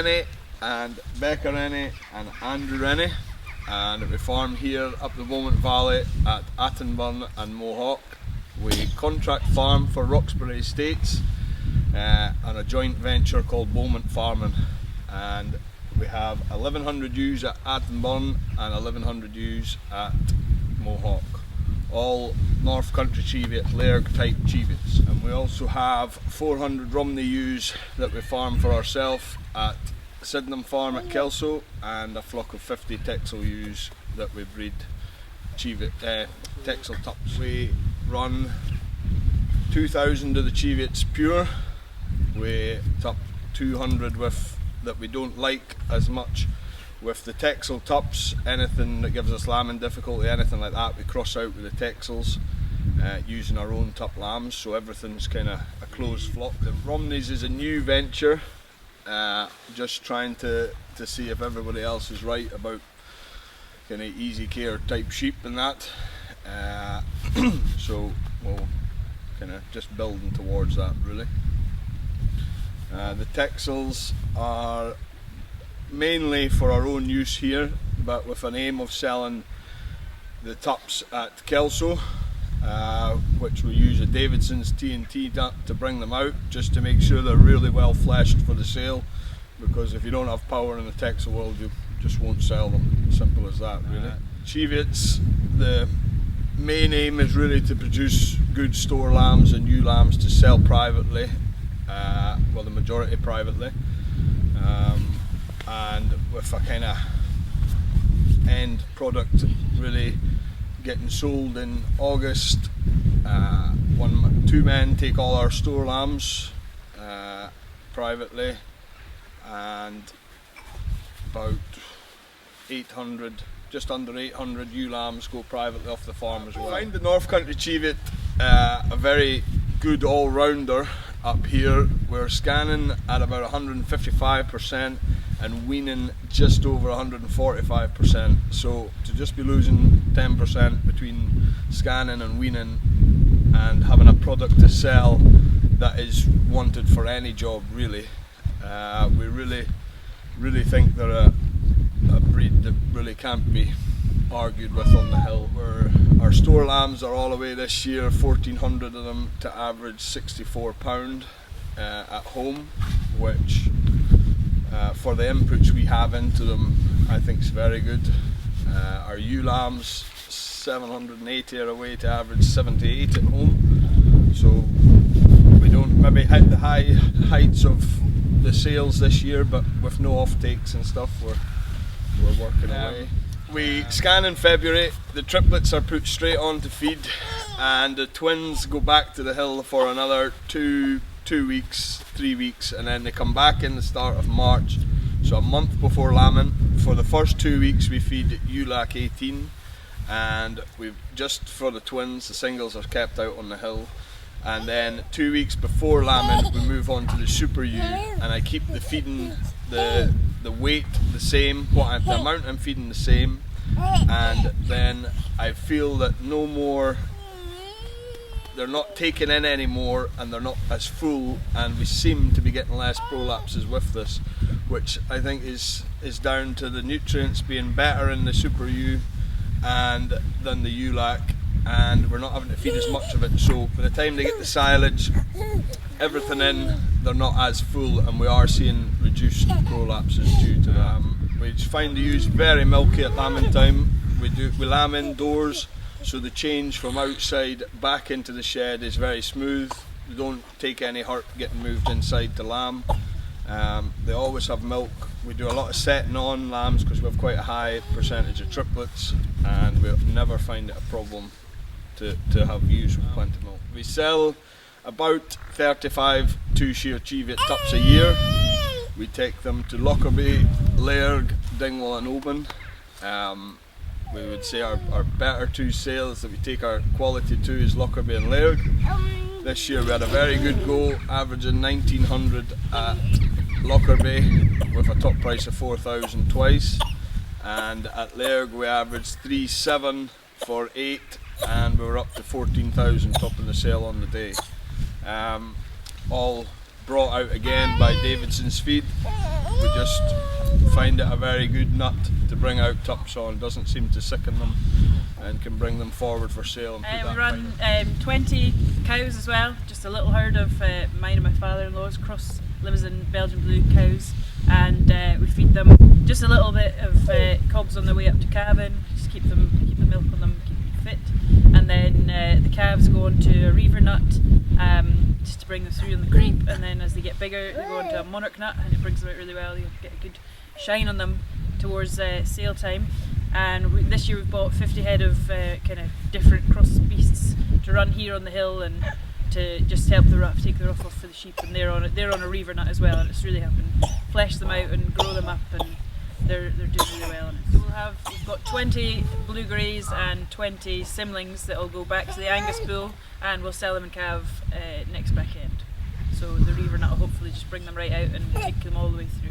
Rennie and Becca Rennie and Andrew Rennie, and we farm here up the Bowman Valley at Attonburn and Mohawk. We contract farm for Roxbury Estates on a joint venture called Bowman Farming, and we have 1100 ewes at Attonburn and 1100 ewes at Mohawk, all North Country Cheviot, Lairg type Cheviots. And we also have 400 Romney ewes that we farm for ourselves at Sydenham Farm at Kelso, and a flock of 50 Texel ewes that we breed Cheviot, Texel tups. We run 2000 of the Cheviots pure. We tup 200 with that we don't like as much with the Texel tups. Anything that gives us lambing difficulty, anything like that, we cross out with the Texels using our own tup lambs, so everything's kind of a closed flock. The Romneys is a new venture, just trying to see if everybody else is right about kind of easy care type sheep and that. So we'll kind of just building towards that really. The Texels are mainly for our own use here, but with an aim of selling the tups at Kelso, which we use a Davidson's TNT to bring them out, just to make sure they're really well fleshed for the sale, because if you don't have power in the Texel world, you just won't sell them. Simple as that really. Cheviots, the main aim is really to produce good store lambs and ewe lambs to sell privately, well, the majority privately, and with a kind of end product really getting sold in August. Two men take all our store lambs privately, and about 800, just under 800 ewe lambs go privately off the farm as well. I find the North Country Cheviot a very good all-rounder up here. We're scanning at about 155% and weaning just over 145%, so to just be losing 10% between scanning and weaning and having a product to sell that is wanted for any job really, we really think they're a breed that really can't be argued with on the hill. Our store lambs are all away this year, 1400 of them, to average £64 at home, which for the inputs we have into them I think is very good. Our ewe lambs, 780 are away to average 78 at home, so we don't maybe hit the high heights of the sales this year, but with no off takes and stuff, we're working away. We scan in February, the triplets are put straight on to feed, and the twins go back to the hill for another 2 weeks, 3 weeks, and then they come back in the start of March, so a month before lambing. For the first 2 weeks we feed ULAC 18, and we've just for the twins, the singles are kept out on the hill, and then 2 weeks before lambing we move on to the super ewe, and I keep the feeding, the weight the same, the amount I'm feeding the same, and then I feel that no more, they're not taking in anymore and they're not as full, and we seem to be getting less prolapses with this, which I think is down to the nutrients being better in the super ewe and than the ULAC, and we're not having to feed as much of it, so by the time they get the silage, everything in, they're not as full, and we are seeing reduced prolapses due to that. We find the ewes very milky at lambing time. We lamb indoors, so the change from outside back into the shed is very smooth. They don't take any hurt getting moved inside to lamb. They always have milk. We do a lot of setting on lambs because we have quite a high percentage of triplets, and we never find it a problem to have ewes with plenty of milk. We sell about 35 two-shear Cheviot tups a year. We take them to Lockerbie, Lairg, Dingwall and Oban. We would say our better two sales that we take our quality to is Lockerbie and Lairg. This year we had a very good go, averaging 1900 at Lockerbie with a top price of 4000 twice, and at Lairg we averaged 3.7 for 8, and we were up to 14,000 topping the sale on the day. All brought out again by Davidson's Feed. We just find it a very good nut to bring out tups on. Doesn't seem to sicken them, and can bring them forward for sale. And we run 20 cows as well, just a little herd of mine and my father-in-law's cross Limousin Belgian Blue cows, and we feed them just a little bit of cogs on the way up to calving, just keep the milk on them, keep them fit, and then the calves go on to a reaver nut just to bring them through on the creep, and then as they get bigger they go on to a monarch nut, and it brings them out really well. You get a good shine on them towards sale time. And this year we've bought 50 head of kind of different cross beasts to run here on the hill, and to just help the rough, take the rough off for the sheep, and they're on a reaver nut as well, and it's really helping flesh them out and grow them up, and they're doing really well on it. So we've got 20 blue greys and 20 simlings that will go back to the Angus bull, and we'll sell them in calf next back end. So the reaver nut will hopefully just bring them right out and take them all the way through.